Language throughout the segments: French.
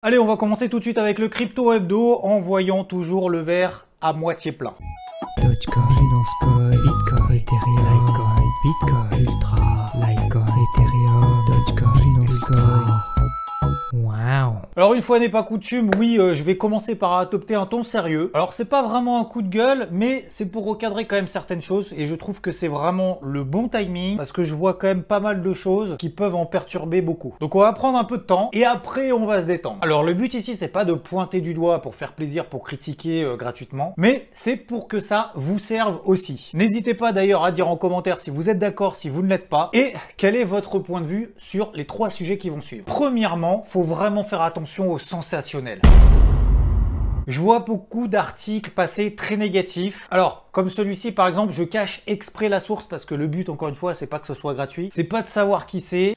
Allez, on va commencer tout de suite avec le crypto hebdo en voyant toujours le verre à moitié plein. Dogecoin, Binance Coin, Bitcoin, Ethereum, Litecoin, Bitcoin, Ultra, Litecoin, Ethereum, Dogecoin, Binance Coin. Waouh! Alors une fois n'est pas coutume, oui, je vais commencer par adopter un ton sérieux. Alors c'est pas vraiment un coup de gueule, mais c'est pour recadrer quand même certaines choses et je trouve que c'est vraiment le bon timing parce que je vois quand même pas mal de choses qui peuvent en perturber beaucoup. Donc on va prendre un peu de temps et après on va se détendre. Alors le but ici c'est pas de pointer du doigt pour faire plaisir, pour critiquer gratuitement, mais c'est pour que ça vous serve aussi. N'hésitez pas d'ailleurs à dire en commentaire si vous êtes d'accord, si vous ne l'êtes pas et quel est votre point de vue sur les trois sujets qui vont suivre. Premièrement, faut vraiment faire attention au sensationnel. Je vois beaucoup d'articles passer très négatifs. Alors, comme celui-ci par exemple, je cache exprès la source parce que le but, encore une fois, c'est pas que ce soit gratuit. C'est pas de savoir qui c'est,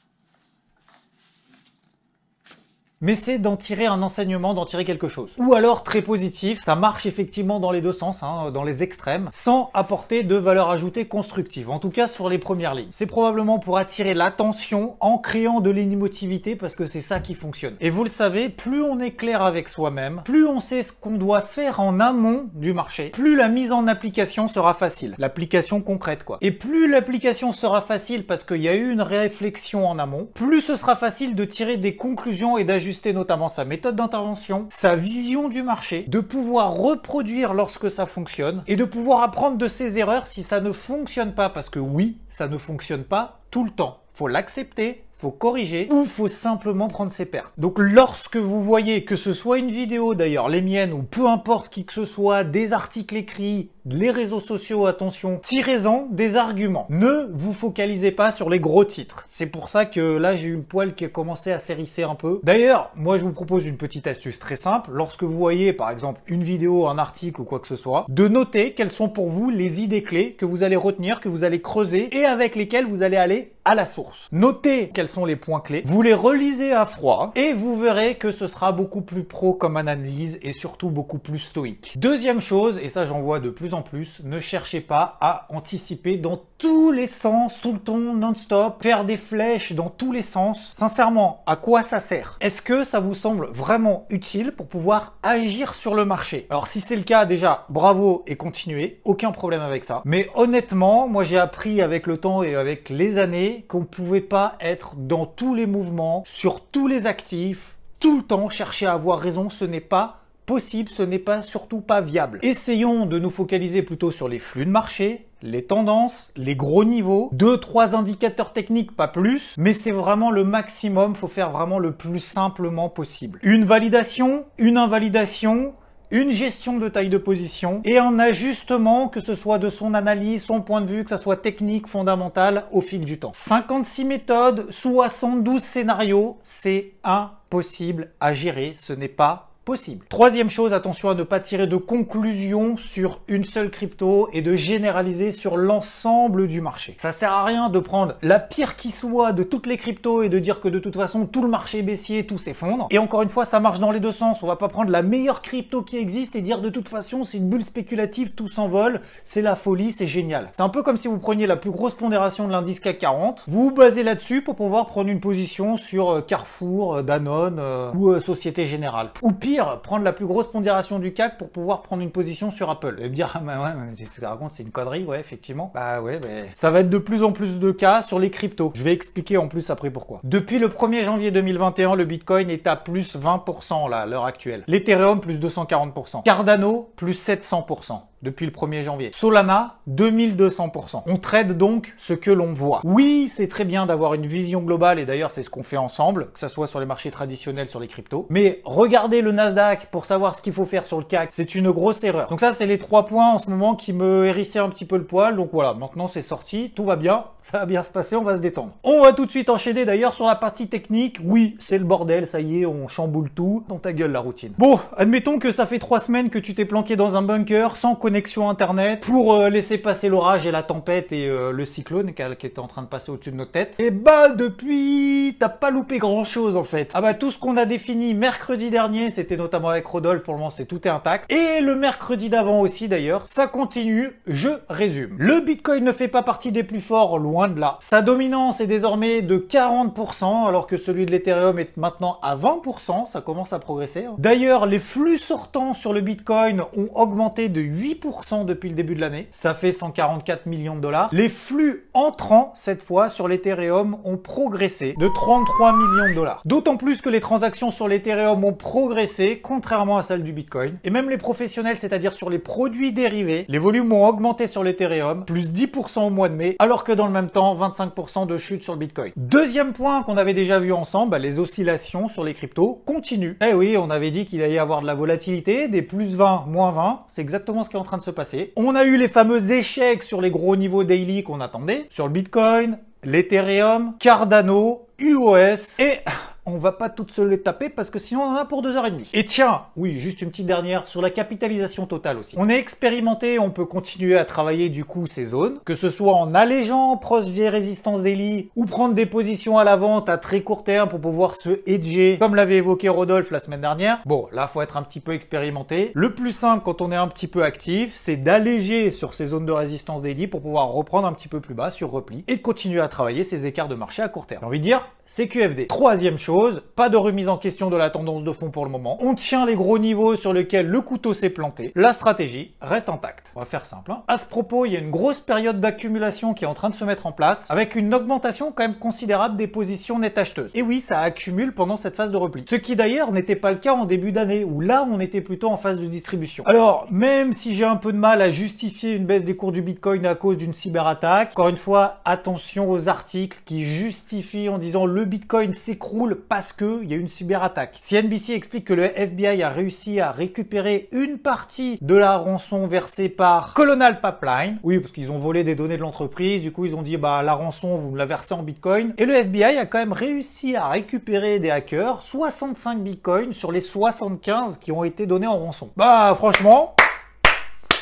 mais c'est d'en tirer un enseignement, d'en tirer quelque chose. Ou alors très positif, ça marche effectivement dans les deux sens, dans les extrêmes, sans apporter de valeur ajoutée constructive, en tout cas sur les premières lignes. C'est probablement pour attirer l'attention en créant de l'émotivité parce que c'est ça qui fonctionne. Et vous le savez, plus on est clair avec soi-même, plus on sait ce qu'on doit faire en amont du marché, plus la mise en application sera facile. L'application concrète quoi. Et plus l'application sera facile parce qu'il y a eu une réflexion en amont, plus ce sera facile de tirer des conclusions et d'ajuster notamment sa méthode d'intervention, sa vision du marché, de pouvoir reproduire lorsque ça fonctionne et de pouvoir apprendre de ses erreurs si ça ne fonctionne pas parce que oui, ça ne fonctionne pas tout le temps. Faut l'accepter, faut corriger ou faut simplement prendre ses pertes. Donc lorsque vous voyez que ce soit une vidéo d'ailleurs, les miennes ou peu importe qui que ce soit, des articles écrits, les réseaux sociaux, attention, tirez-en des arguments. Ne vous focalisez pas sur les gros titres. C'est pour ça que là j'ai eu le poil qui a commencé à s'hérisser un peu. D'ailleurs, moi je vous propose une petite astuce très simple. Lorsque vous voyez par exemple une vidéo, un article ou quoi que ce soit, de noter quelles sont pour vous les idées clés que vous allez retenir, que vous allez creuser et avec lesquelles vous allez aller à la source. Notez quels sont les points clés, vous les relisez à froid et vous verrez que ce sera beaucoup plus pro comme analyse et surtout beaucoup plus stoïque. Deuxième chose, et ça j'en vois de plus en plus, ne cherchez pas à anticiper dans tous les sens, tout le temps, non-stop, faire des flèches dans tous les sens. Sincèrement, à quoi ça sert? Est-ce que ça vous semble vraiment utile pour pouvoir agir sur le marché? Alors si c'est le cas, déjà, bravo et continuez, aucun problème avec ça. Mais honnêtement, moi j'ai appris avec le temps et avec les années qu'on ne pouvait pas être dans tous les mouvements, sur tous les actifs, tout le temps chercher à avoir raison, ce n'est pas possible, ce n'est pas surtout pas viable. Essayons de nous focaliser plutôt sur les flux de marché, les tendances, les gros niveaux, 2-3 indicateurs techniques, pas plus, mais c'est vraiment le maximum, faut faire vraiment le plus simplement possible. Une validation, une invalidation, une gestion de taille de position et un ajustement, que ce soit de son analyse, son point de vue, que ce soit technique, fondamental, au fil du temps. 56 méthodes, 72 scénarios, c'est impossible à gérer, ce n'est pas possible. Troisième chose, attention à ne pas tirer de conclusion sur une seule crypto et de généraliser sur l'ensemble du marché. Ça sert à rien de prendre la pire qui soit de toutes les cryptos et de dire que de toute façon tout le marché est baissier, tout s'effondre. Et encore une fois, ça marche dans les deux sens. On va pas prendre la meilleure crypto qui existe et dire de toute façon c'est une bulle spéculative, tout s'envole, c'est la folie, c'est génial. C'est un peu comme si vous preniez la plus grosse pondération de l'indice CAC 40, vous vous basez là-dessus pour pouvoir prendre une position sur Carrefour, Danone ou Société Générale. Ou pire, prendre la plus grosse pondération du CAC pour pouvoir prendre une position sur Apple. Et me dire, ah bah ouais, mais ce que raconte, c'est une connerie, ouais, effectivement. Bah ouais, mais ça va être de plus en plus de cas sur les cryptos. Je vais expliquer en plus après pourquoi. Depuis le 1er janvier 2021, le Bitcoin est à plus 20% là, à l'heure actuelle. L'Ethereum, plus 240%. Cardano, plus 700%. Depuis le 1er janvier. Solana, 2200%. On trade donc ce que l'on voit. Oui, c'est très bien d'avoir une vision globale et d'ailleurs c'est ce qu'on fait ensemble, que ça soit sur les marchés traditionnels, sur les cryptos. Mais regardez le Nasdaq pour savoir ce qu'il faut faire sur le CAC, c'est une grosse erreur. Donc ça, c'est les 3 points en ce moment qui me hérissaient un petit peu le poil. Donc voilà, maintenant c'est sorti, tout va bien, ça va bien se passer, on va se détendre. On va tout de suite enchaîner d'ailleurs sur la partie technique. Oui, c'est le bordel, ça y est, on chamboule tout. Dans ta gueule la routine. Bon, admettons que ça fait 3 semaines que tu t'es planqué dans un bunker sans connexion internet pour laisser passer l'orage et la tempête et le cyclone qui était en train de passer au-dessus de nos têtes. Et bah depuis, t'as pas loupé grand chose en fait. Ah bah tout ce qu'on a défini mercredi dernier, c'était notamment avec Rodolphe, pour le moment c'est tout est intact. Et le mercredi d'avant aussi d'ailleurs, ça continue, je résume. Le Bitcoin ne fait pas partie des plus forts, loin loin de là. Sa dominance est désormais de 40%, alors que celui de l'Ethereum est maintenant à 20%, ça commence à progresser. D'ailleurs, les flux sortants sur le Bitcoin ont augmenté de 8% depuis le début de l'année, ça fait 144 millions de dollars. Les flux entrants, cette fois, sur l'Ethereum ont progressé de 33 millions de dollars. D'autant plus que les transactions sur l'Ethereum ont progressé, contrairement à celles du Bitcoin. Et même les professionnels, c'est-à-dire sur les produits dérivés, les volumes ont augmenté sur l'Ethereum, plus 10% au mois de mai, alors que dans le même temps, 25% de chute sur le Bitcoin. Deuxième point qu'on avait déjà vu ensemble, les oscillations sur les cryptos continuent. Eh oui, on avait dit qu'il allait y avoir de la volatilité, des plus 20, moins 20, c'est exactement ce qui est en train de se passer. On a eu les fameux échecs sur les gros niveaux daily qu'on attendait, sur le Bitcoin, l'Ethereum, Cardano, UOS, et on va pas toutes se les taper parce que sinon on en a pour 2h30. Et tiens, oui, juste une petite dernière sur la capitalisation totale aussi. On est expérimenté, on peut continuer à travailler du coup ces zones, que ce soit en allégeant proche des résistances daily ou prendre des positions à la vente à très court terme pour pouvoir se hedger, comme l'avait évoqué Rodolphe la semaine dernière. Bon, là, faut être un petit peu expérimenté. Le plus simple quand on est un petit peu actif, c'est d'alléger sur ces zones de résistance daily pour pouvoir reprendre un petit peu plus bas sur repli et de continuer à travailler ces écarts de marché à court terme. J'ai envie de dire, c'est QFD. Troisième chose, pas de remise en question de la tendance de fond pour le moment. On tient les gros niveaux sur lesquels le couteau s'est planté. La stratégie reste intacte. On va faire simple. À ce propos, il y a une grosse période d'accumulation qui est en train de se mettre en place, avec une augmentation quand même considérable des positions nettes acheteuses. Et oui, ça accumule pendant cette phase de repli. Ce qui d'ailleurs n'était pas le cas en début d'année, où là, on était plutôt en phase de distribution. Alors, même si j'ai un peu de mal à justifier une baisse des cours du Bitcoin à cause d'une cyberattaque, encore une fois, attention aux articles qui justifient en disant le Bitcoin s'écroule parce qu'il y a une cyberattaque. CNBC explique que le FBI a réussi à récupérer une partie de la rançon versée par Colonial Pipeline. Oui, parce qu'ils ont volé des données de l'entreprise, du coup ils ont dit bah la rançon vous la versez en Bitcoin. Et le FBI a quand même réussi à récupérer des hackers 65 Bitcoins sur les 75 qui ont été donnés en rançon. Bah franchement,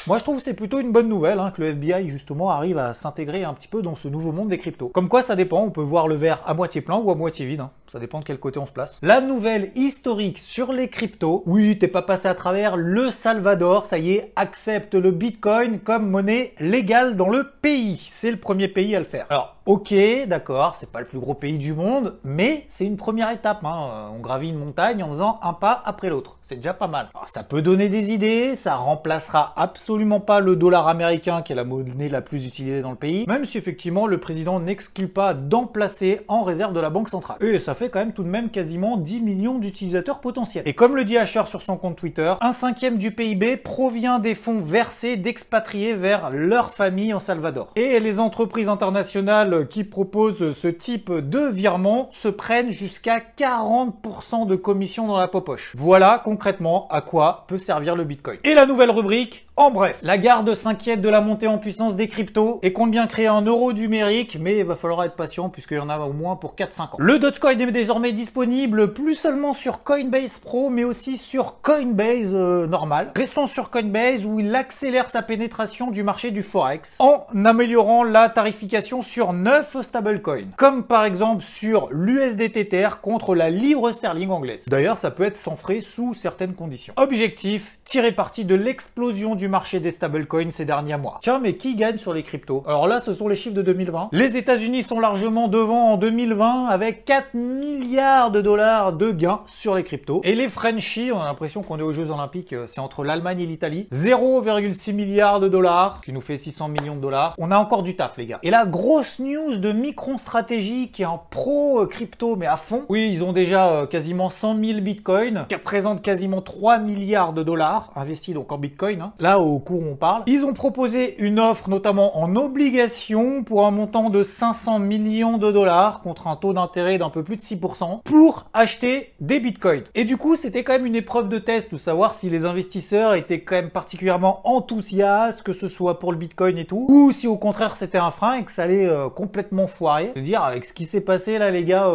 moi, je trouve que c'est plutôt une bonne nouvelle que le FBI, justement, arrive à s'intégrer un petit peu dans ce nouveau monde des cryptos. Comme quoi, ça dépend. On peut voir le verre à moitié plein ou à moitié vide. Ça dépend de quel côté on se place. La nouvelle historique sur les cryptos. Oui, t'es pas passé à travers. Le Salvador, ça y est, accepte le Bitcoin comme monnaie légale dans le pays. C'est le premier pays à le faire. Alors, ok, d'accord, c'est pas le plus gros pays du monde, mais c'est une première étape. On gravit une montagne en faisant un pas après l'autre. C'est déjà pas mal. Alors, ça peut donner des idées. Ça remplacera absolument pas le dollar américain, qui est la monnaie la plus utilisée dans le pays. Même si effectivement, le président n'exclut pas d'en placer en réserve de la Banque centrale. Et ça fait quand même tout de même quasiment 10 millions d'utilisateurs potentiels. Et comme le dit Asher sur son compte Twitter, 1/5 du PIB provient des fonds versés d'expatriés vers leur famille en Salvador. Et les entreprises internationales qui proposent ce type de virement se prennent jusqu'à 40% de commission dans la poche. Voilà concrètement à quoi peut servir le Bitcoin. Et la nouvelle rubrique, en bref, la garde s'inquiète de la montée en puissance des cryptos et compte bien créer un euro numérique, mais il va falloir être patient puisqu'il y en a au moins pour 4-5 ans. Le Dogecoin est désormais disponible plus seulement sur Coinbase Pro, mais aussi sur Coinbase normal. Restons sur Coinbase où il accélère sa pénétration du marché du Forex en améliorant la tarification sur 9 stablecoins, comme par exemple sur l'USDT Tether contre la livre sterling anglaise. D'ailleurs, ça peut être sans frais sous certaines conditions. Objectif, tirer parti de l'explosion du marché des stablecoins ces derniers mois. Tiens, mais qui gagne sur les cryptos? Alors là, ce sont les chiffres de 2020. Les États-Unis sont largement devant en 2020 avec 4 milliards de dollars de gains sur les cryptos. Et les Frenchies, on a l'impression qu'on est aux Jeux Olympiques, c'est entre l'Allemagne et l'Italie. 0,6 milliards de dollars, qui nous fait 600 millions de dollars. On a encore du taf, les gars. Et la grosse news de MicroStrategy, qui est un pro crypto, mais à fond. Oui, ils ont déjà quasiment 100 000 bitcoins, qui représentent quasiment 3 milliards de dollars, investis donc en bitcoin. Là, au cours où on parle. Ils ont proposé une offre, notamment en obligation, pour un montant de 500 millions de dollars, contre un taux d'intérêt d'un peu plus de 6%, pour acheter des bitcoins. Et du coup, c'était quand même une épreuve de test, de savoir si les investisseurs étaient quand même particulièrement enthousiastes, que ce soit pour le bitcoin et tout, ou si au contraire c'était un frein et que ça allait complètement foirer. Je veux dire, avec ce qui s'est passé là, les gars,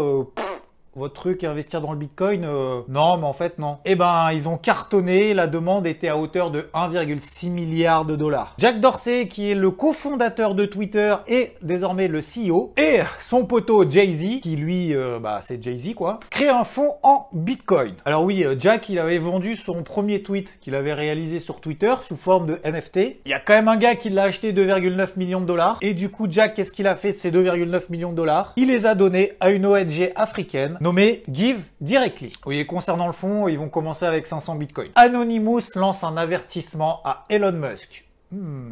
votre truc et investir dans le Bitcoin, non, mais en fait, non. Eh ben, ils ont cartonné, la demande était à hauteur de 1,6 milliard de dollars. Jack Dorsey, qui est le cofondateur de Twitter et désormais le CEO, et son poteau Jay-Z, qui lui, c'est Jay-Z quoi, crée un fonds en Bitcoin. Alors oui, Jack, il avait vendu son premier tweet qu'il avait réalisé sur Twitter sous forme de NFT. Il y a quand même un gars qui l'a acheté 2,9 millions de dollars. Et du coup, Jack, qu'est-ce qu'il a fait de ces 2,9 millions de dollars? Il les a donnés à une ONG africaine nommée Give Directly. Vous voyez, concernant le fonds, ils vont commencer avec 500 bitcoins. Anonymous lance un avertissement à Elon Musk.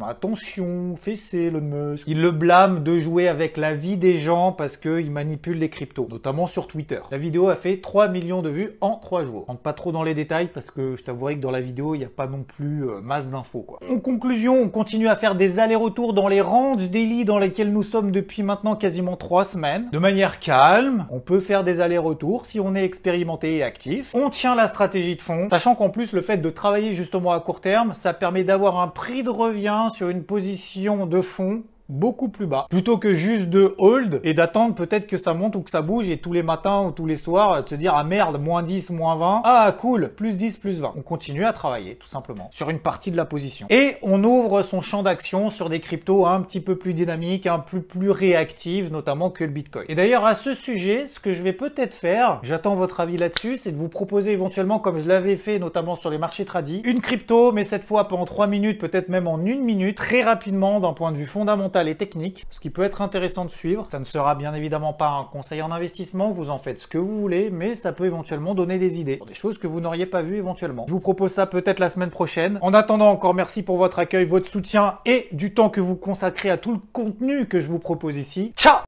Attention, fessez Elon Musk. Il le blâme de jouer avec la vie des gens parce qu'il manipule les cryptos, notamment sur Twitter. La vidéo a fait 3 millions de vues en 3 jours. Je rentre pas trop dans les détails parce que je t'avouerai que dans la vidéo, il n'y a pas non plus masse d'infos quoi. En conclusion, on continue à faire des allers-retours dans les ranges daily dans lesquels nous sommes depuis maintenant quasiment 3 semaines. De manière calme, on peut faire des allers-retours si on est expérimenté et actif. On tient la stratégie de fond, sachant qu'en plus le fait de travailler justement à court terme, ça permet d'avoir un prix de revient sur une position de fond beaucoup plus bas, plutôt que juste de hold et d'attendre peut-être que ça monte ou que ça bouge et tous les matins ou tous les soirs de se dire ah merde, moins 10, moins 20, ah cool, plus 10, plus 20. On continue à travailler tout simplement sur une partie de la position. Et on ouvre son champ d'action sur des cryptos un petit peu plus dynamiques, un peu plus réactives, notamment que le Bitcoin. Et d'ailleurs à ce sujet, ce que je vais peut-être faire, j'attends votre avis là-dessus, c'est de vous proposer éventuellement, comme je l'avais fait notamment sur les marchés tradis, une crypto, mais cette fois pas en 3 minutes, peut-être même en 1 minute, très rapidement d'un point de vue fondamental et technique, ce qui peut être intéressant de suivre. Ça ne sera bien évidemment pas un conseil en investissement, vous en faites ce que vous voulez, mais ça peut éventuellement donner des idées pour des choses que vous n'auriez pas vues éventuellement. Je vous propose ça peut-être la semaine prochaine. En attendant, encore merci pour votre accueil, votre soutien et du temps que vous consacrez à tout le contenu que je vous propose ici. Ciao!